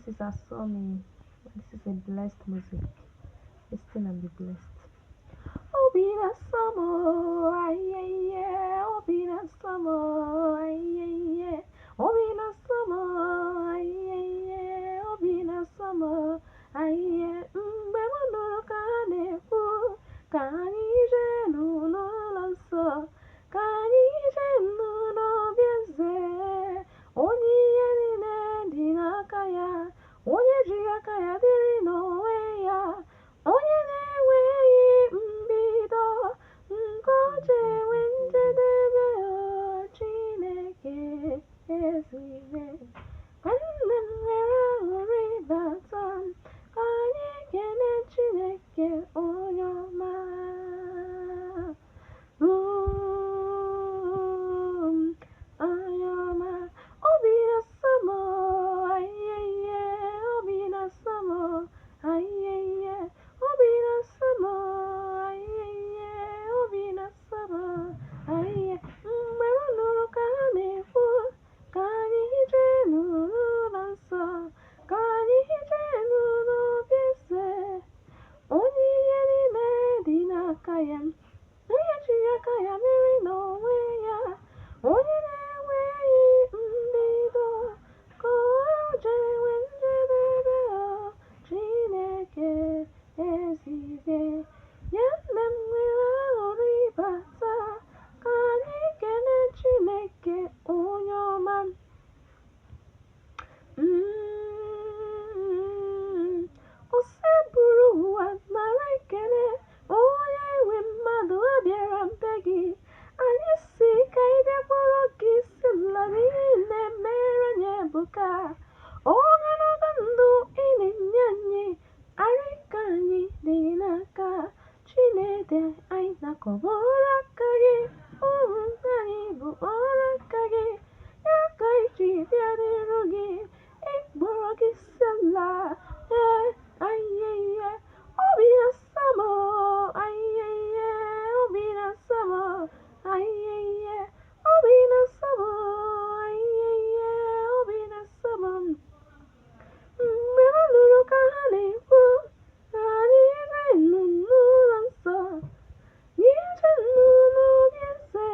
is Asami. This is a blessed music. Listen and be blessed. Obina Samo, aye, Obina Samo, aye, Obina Samo, aye, Obina Samo, aye, mgbe m nụrụ ka ha na-ekwu ka anyị jee n'ụlọ nsọ, ka anyị jee n'obi eze, onye ihe niile dị n'aka ya, onye ji aka ya dịrị n'onwe ya, onye na-enweghị mbido, nke o ji enwe njedebe, Chineke ezighị. Nwanne m nwere aṅụrị bata, ka anyị kelee Chineke onye ọma. Onye ọma, obi na-asọ m, ayeye, obi na-asọ m, ayeye, obi na-asọ m, ayeye, obi na-asọ m, ayeye. Mgbe m nụrụ ka ha na-ekwu ka anyị jee n'ụlọ nsọ, ka anyị jee n'obi eze, onye ihe niile dị n'aka ya, onye ji aka ya mere n'onwe ya, onye na-enweghị mbido, ka o ji enwe njedebe, Chineke ezighị. Ya nne m nwere aṅụrị bata, ka anyị kelee Chineke onye ọma. Ose buru ụwa nara ekele, onye nwe mmadụ abịara mbe gị, anyị si ka ị bịakwara gị isi ala n'ihi na-emere anyị ebuka. Ogologo ndụ ị na-enye anyị, arị ka anyị dị n'aka, Chineke anyị na-akọba ọrụ aka gị, ụmụ anyị bụ ọrụ aka gị, ya ka anyị ji bịa n'iru gị, ịkpọrọ gị isi ala. Ayeye, obi na-asọ m, ayeye, obi na-asọ m, ayeye, obi na-asọ m, ayeye, obi na-asọ m. Mgbe m nụrụ ka ha na-ekwu ka anyị jee n'ụlọ nsọ, jee n'obi eze,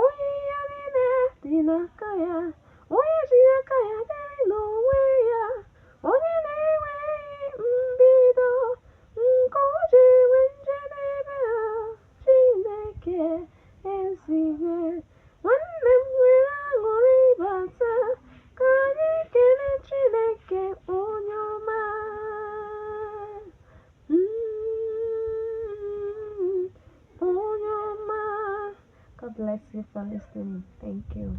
onye ihe niile dị n'aka ya, onye ji aka ya dịrị n'onwe ya, onye na-enweghị mbido, nke o ji enwe njedebe, Chineke ezighị. Nwanne m nwere aṅụrị bata, ka anyị kelee Chineke onye ọma. Onye ọma. God bless you for listening. Thank you.